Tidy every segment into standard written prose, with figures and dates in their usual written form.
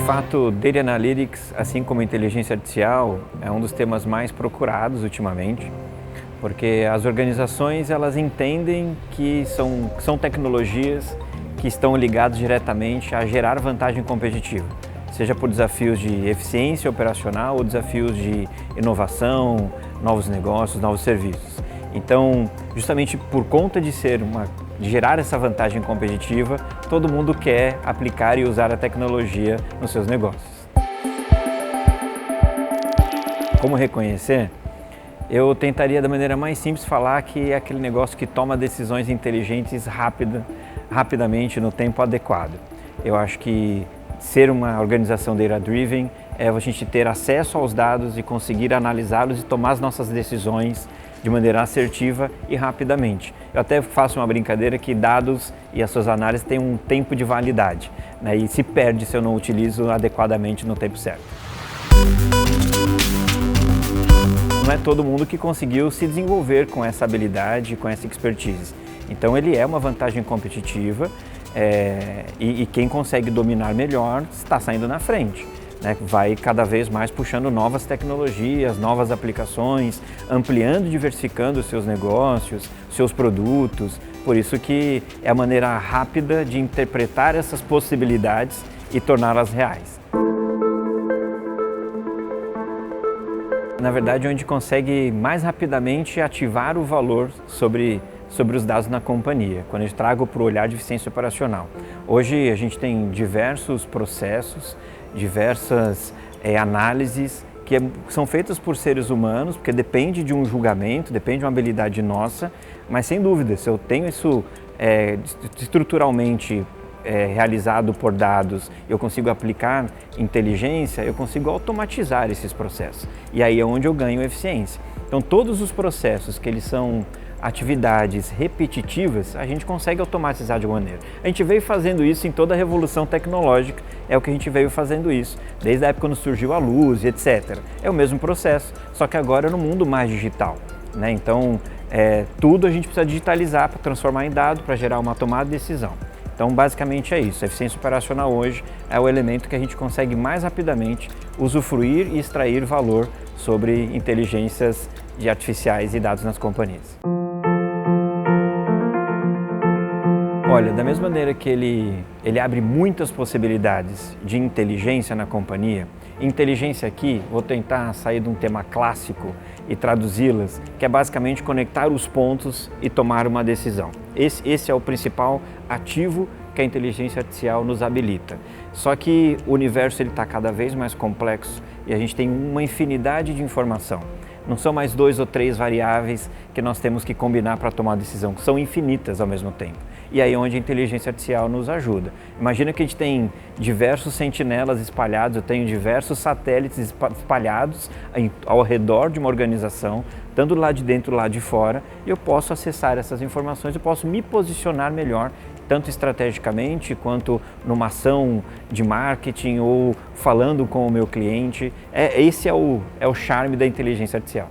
fato, Data Analytics, assim como inteligência artificial, é um dos temas mais procurados ultimamente, porque as organizações elas entendem que são tecnologias que estão ligadas diretamente a gerar vantagem competitiva, seja por desafios de eficiência operacional ou desafios de inovação, novos negócios, novos serviços. Então, justamente por conta de gerar essa vantagem competitiva, todo mundo quer aplicar e usar a tecnologia nos seus negócios. Como reconhecer? Eu tentaria da maneira mais simples falar que é aquele negócio que toma decisões inteligentes rapidamente no tempo adequado. Eu acho que ser uma organização data-driven é a gente ter acesso aos dados e conseguir analisá-los e tomar as nossas decisões de maneira assertiva e rapidamente. Eu até faço uma brincadeira que dados e as suas análises têm um tempo de validade, né? E se perde se eu não utilizo adequadamente no tempo certo. Não é todo mundo que conseguiu se desenvolver com essa habilidade, com essa expertise. Então ele é uma vantagem competitiva e quem consegue dominar melhor está saindo na frente. Né, vai cada vez mais puxando novas tecnologias, novas aplicações, ampliando e diversificando os seus negócios, seus produtos. Por isso que é a maneira rápida de interpretar essas possibilidades e torná-las reais. Na verdade, onde consegue mais rapidamente ativar o valor sobre os dados na companhia, quando a gente traga para o olhar de eficiência operacional. Hoje a gente tem diversos processos, diversas análises que são feitas por seres humanos, porque depende de um julgamento, depende de uma habilidade nossa, mas sem dúvida, se eu tenho isso estruturalmente realizado por dados, eu consigo aplicar inteligência, eu consigo automatizar esses processos. E aí é onde eu ganho eficiência. Então todos os processos que eles são atividades repetitivas, a gente consegue automatizar de alguma maneira. A gente veio fazendo isso em toda a revolução tecnológica, é o que a gente veio fazendo isso, desde a época quando surgiu a luz, etc. É o mesmo processo, só que agora no mundo mais digital, né? Então, tudo a gente precisa digitalizar para transformar em dado, para gerar uma tomada de decisão. Então, basicamente é isso. A eficiência operacional hoje é o elemento que a gente consegue mais rapidamente usufruir e extrair valor sobre inteligências artificiais e dados nas companhias. Olha, da mesma maneira que ele abre muitas possibilidades de inteligência na companhia, inteligência aqui, vou tentar sair de um tema clássico e traduzi-las, que é basicamente conectar os pontos e tomar uma decisão. Esse é o principal ativo que a inteligência artificial nos habilita. Só que o universo está cada vez mais complexo e a gente tem uma infinidade de informação. Não são mais 2 ou 3 variáveis que nós temos que combinar para tomar a decisão, são infinitas ao mesmo tempo. E aí é onde a inteligência artificial nos ajuda. Imagina que a gente tem diversos sentinelas espalhados, eu tenho diversos satélites espalhados ao redor de uma organização, tanto lá de dentro, lá de fora, e eu posso acessar essas informações, eu posso me posicionar melhor, tanto estrategicamente quanto numa ação de marketing ou falando com o meu cliente. Esse é o charme da inteligência artificial.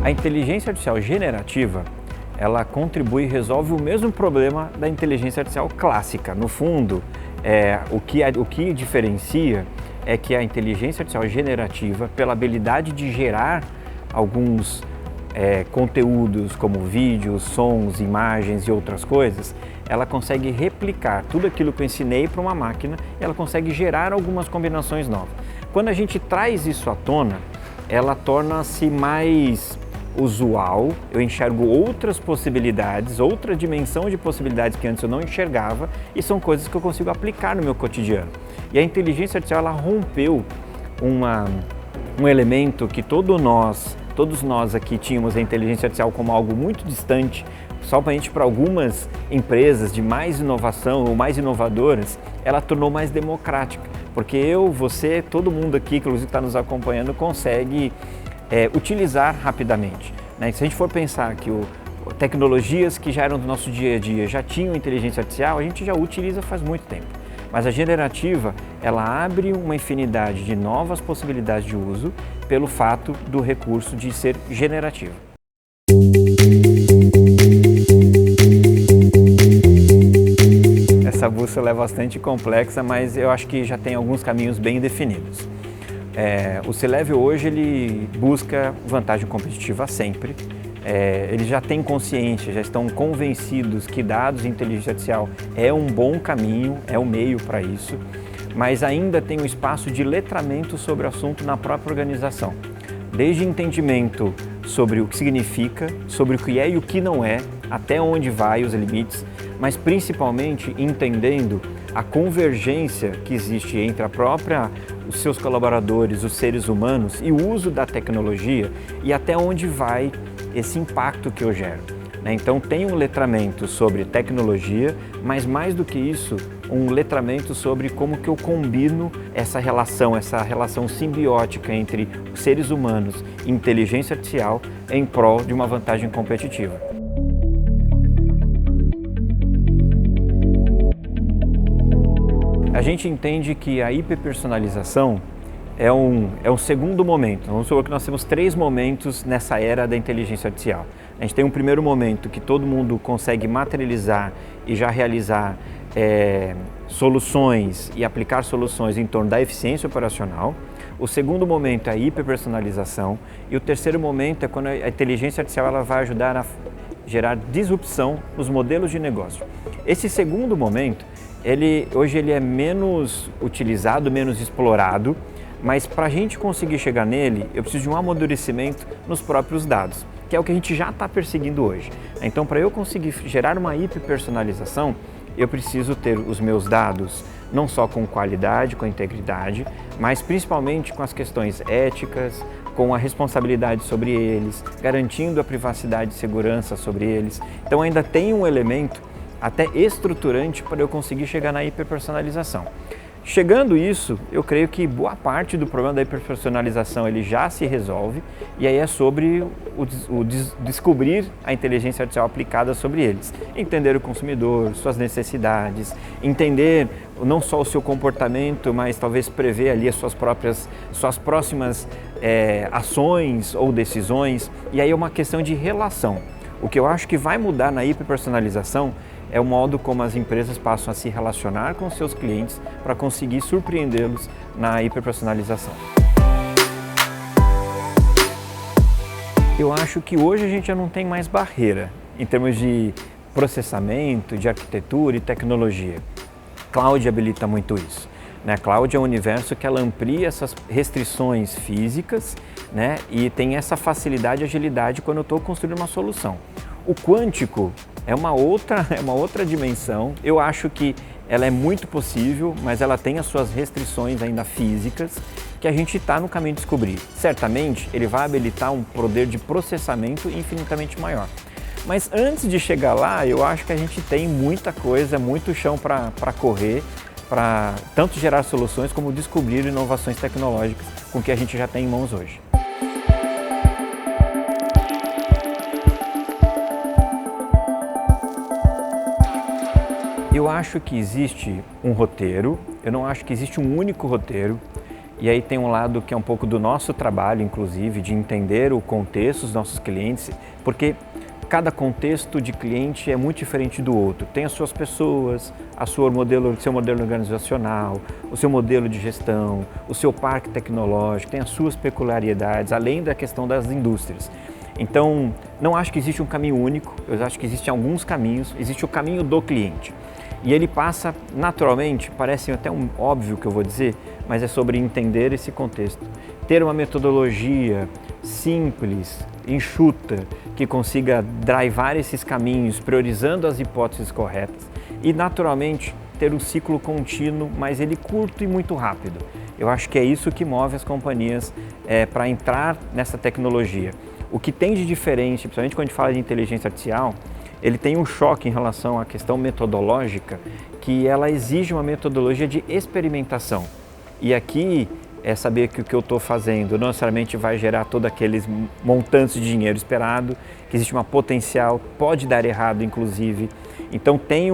A inteligência artificial generativa, ela contribui e resolve o mesmo problema da inteligência artificial clássica. No fundo, o que diferencia é que a inteligência artificial generativa, pela habilidade de gerar alguns conteúdos como vídeos, sons, imagens e outras coisas, ela consegue replicar tudo aquilo que eu ensinei para uma máquina e ela consegue gerar algumas combinações novas. Quando a gente traz isso à tona, ela torna-se mais usual, eu enxergo outras possibilidades, outra dimensão de possibilidades que antes eu não enxergava e são coisas que eu consigo aplicar no meu cotidiano. E a inteligência artificial, ela rompeu um elemento que todos nós aqui tínhamos a inteligência artificial como algo muito distante, somente para algumas empresas de mais inovação ou mais inovadoras, ela tornou mais democrática, porque eu, você, todo mundo aqui, inclusive que está nos acompanhando, consegue utilizar rapidamente. Né? Se a gente for pensar que tecnologias que já eram do nosso dia a dia já tinham inteligência artificial, a gente já utiliza faz muito tempo. Mas a generativa, ela abre uma infinidade de novas possibilidades de uso pelo fato do recurso de ser generativo. bússola é bastante complexa, mas eu acho que já tem alguns caminhos bem definidos. O C-Level hoje ele busca vantagem competitiva sempre. Eles já têm consciência, já estão convencidos que dados e inteligência artificial é um bom caminho, é o meio para isso, mas ainda tem um espaço de letramento sobre o assunto na própria organização. Desde entendimento sobre o que significa, sobre o que é e o que não é, até onde vai os limites, mas principalmente entendendo a convergência que existe entre os seus colaboradores, os seres humanos e o uso da tecnologia e até onde vai esse impacto que eu gero. Então tem um letramento sobre tecnologia, mas mais do que isso, um letramento sobre como que eu combino essa relação simbiótica entre seres humanos e inteligência artificial em prol de uma vantagem competitiva. A gente entende que a hiperpersonalização é um segundo momento. Vamos supor que nós temos 3 momentos nessa era da inteligência artificial. A gente tem um primeiro momento que todo mundo consegue materializar e já realizar soluções e aplicar soluções em torno da eficiência operacional. O segundo momento é a hiperpersonalização e o terceiro momento é quando a inteligência artificial ela vai ajudar a gerar disrupção nos modelos de negócio. Esse segundo momento, hoje ele é menos utilizado, menos explorado, mas para a gente conseguir chegar nele, eu preciso de um amadurecimento nos próprios dados, que é o que a gente já está perseguindo hoje. Então, para eu conseguir gerar uma hiperpersonalização, eu preciso ter os meus dados não só com qualidade, com integridade, mas principalmente com as questões éticas, com a responsabilidade sobre eles, garantindo a privacidade e segurança sobre eles. Então ainda tem um elemento até estruturante para eu conseguir chegar na hiperpersonalização. Chegando isso, eu creio que boa parte do problema da hiperpersonalização ele já se resolve e aí é sobre descobrir a inteligência artificial aplicada sobre eles. Entender o consumidor, suas necessidades, entender não só o seu comportamento, mas talvez prever ali as suas próximas ações ou decisões. E aí é uma questão de relação. O que eu acho que vai mudar na hiperpersonalização é o modo como as empresas passam a se relacionar com seus clientes para conseguir surpreendê-los na hiperpersonalização. Eu acho que hoje a gente já não tem mais barreira em termos de processamento, de arquitetura e tecnologia. Cloud habilita muito isso. Cloud é um universo que ela amplia essas restrições físicas, e tem essa facilidade e agilidade quando eu estou construindo uma solução. O quântico é uma outra dimensão. Eu acho que ela é muito possível, mas ela tem as suas restrições ainda físicas que a gente está no caminho de descobrir. Certamente, ele vai habilitar um poder de processamento infinitamente maior. Mas antes de chegar lá, eu acho que a gente tem muita coisa, muito chão para correr, para tanto gerar soluções como descobrir inovações tecnológicas com o que a gente já tem em mãos hoje. Eu acho que existe um roteiro, eu não acho que existe um único roteiro, e aí tem um lado que é um pouco do nosso trabalho, inclusive, de entender o contexto dos nossos clientes, porque cada contexto de cliente é muito diferente do outro. Tem as suas pessoas, seu modelo organizacional, o seu modelo de gestão, o seu parque tecnológico, tem as suas peculiaridades, além da questão das indústrias. Então, não acho que existe um caminho único, eu acho que existem alguns caminhos, existe o caminho do cliente. E ele passa naturalmente, parece até óbvio que eu vou dizer, mas é sobre entender esse contexto. Ter uma metodologia simples, enxuta, que consiga drivar esses caminhos, priorizando as hipóteses corretas e naturalmente ter um ciclo contínuo, mas ele curto e muito rápido. Eu acho que é isso que move as companhias para entrar nessa tecnologia. O que tem de diferente, principalmente quando a gente fala de inteligência artificial, ele tem um choque em relação à questão metodológica, que ela exige uma metodologia de experimentação. E aqui é saber que o que eu estou fazendo não necessariamente vai gerar todos aqueles montantes de dinheiro esperado, que existe uma potencial, pode dar errado inclusive. Então tem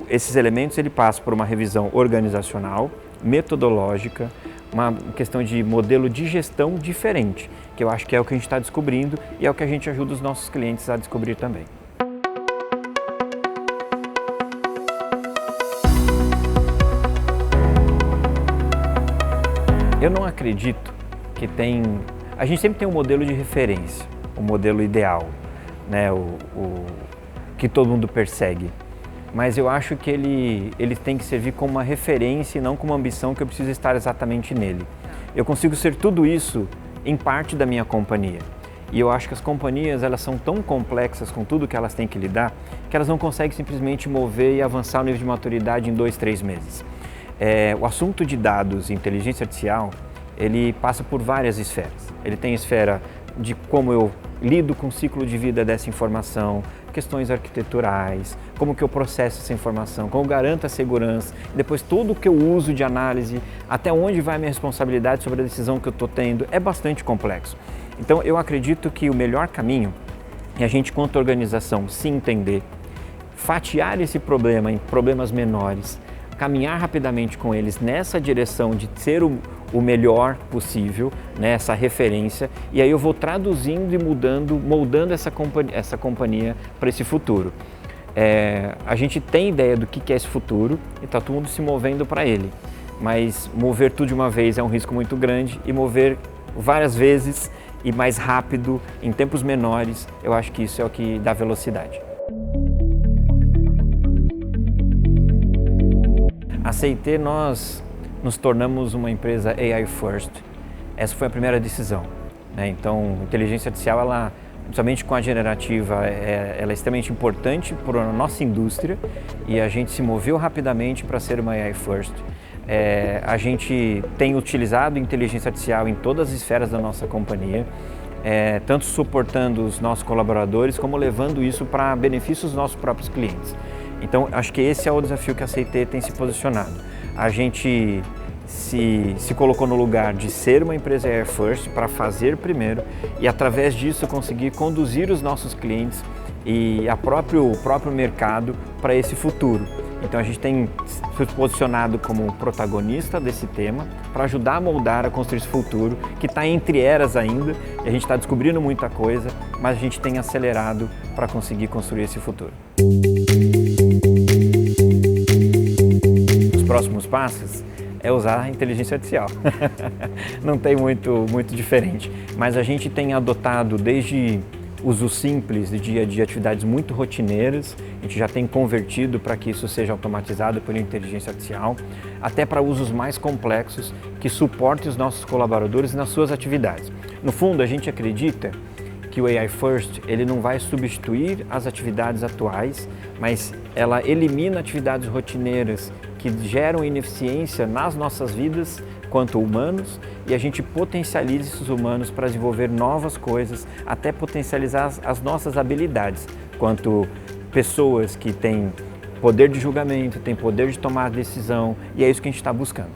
esses elementos ele passa por uma revisão organizacional, metodológica, uma questão de modelo de gestão diferente, que eu acho que é o que a gente está descobrindo e é o que a gente ajuda os nossos clientes a descobrir também. Eu não acredito que tem... A gente sempre tem um modelo de referência, um modelo ideal, né? Que todo mundo persegue. Mas eu acho que ele tem que servir como uma referência e não como uma ambição que eu preciso estar exatamente nele. Eu consigo ser tudo isso em parte da minha companhia. E eu acho que as companhias, elas são tão complexas com tudo que elas têm que lidar, que elas não conseguem simplesmente mover e avançar o nível de maturidade em 2, 3 meses. O assunto de dados e inteligência artificial, ele passa por várias esferas. Ele tem a esfera de como eu lido com o ciclo de vida dessa informação, questões arquiteturais, como que eu processo essa informação, como eu garanto a segurança, depois tudo que eu uso de análise, até onde vai a minha responsabilidade sobre a decisão que eu estou tendo, é bastante complexo. Então eu acredito que o melhor caminho é a gente, quanto organização, se entender, fatiar esse problema em problemas menores, caminhar rapidamente com eles nessa direção de ser o melhor possível, né, essa referência, e aí eu vou traduzindo e moldando essa companhia para esse futuro. A gente tem ideia do que é esse futuro e está todo mundo se movendo para ele, mas mover tudo de uma vez é um risco muito grande e mover várias vezes e mais rápido, em tempos menores, eu acho que isso é o que dá velocidade. A CIT, nós nos tornamos uma empresa AI First. Essa foi a primeira decisão, né? Então, inteligência artificial, ela, principalmente com a generativa, ela é extremamente importante para a nossa indústria e a gente se moveu rapidamente para ser uma AI First. A gente tem utilizado inteligência artificial em todas as esferas da nossa companhia, tanto suportando os nossos colaboradores, como levando isso para benefício dos nossos próprios clientes. Então, acho que esse é o desafio que a CIT tem se posicionado. A gente se colocou no lugar de ser uma empresa AI First para fazer primeiro e, através disso, conseguir conduzir os nossos clientes e o próprio mercado para esse futuro. Então, a gente tem se posicionado como protagonista desse tema para ajudar a moldar, a construir esse futuro, que está entre eras ainda, e a gente está descobrindo muita coisa, mas a gente tem acelerado para conseguir construir esse futuro. Os próximos passos é usar a inteligência artificial. Não tem muito diferente, mas a gente tem adotado desde uso simples de atividades muito rotineiras, a gente já tem convertido para que isso seja automatizado por inteligência artificial, até para usos mais complexos que suportem os nossos colaboradores nas suas atividades. No fundo, a gente acredita que o AI First, ele não vai substituir as atividades atuais, mas ela elimina atividades rotineiras que geram ineficiência nas nossas vidas quanto humanos, e a gente potencializa esses humanos para desenvolver novas coisas, até potencializar as nossas habilidades, quanto pessoas que têm poder de julgamento, têm poder de tomar decisão, e é isso que a gente está buscando.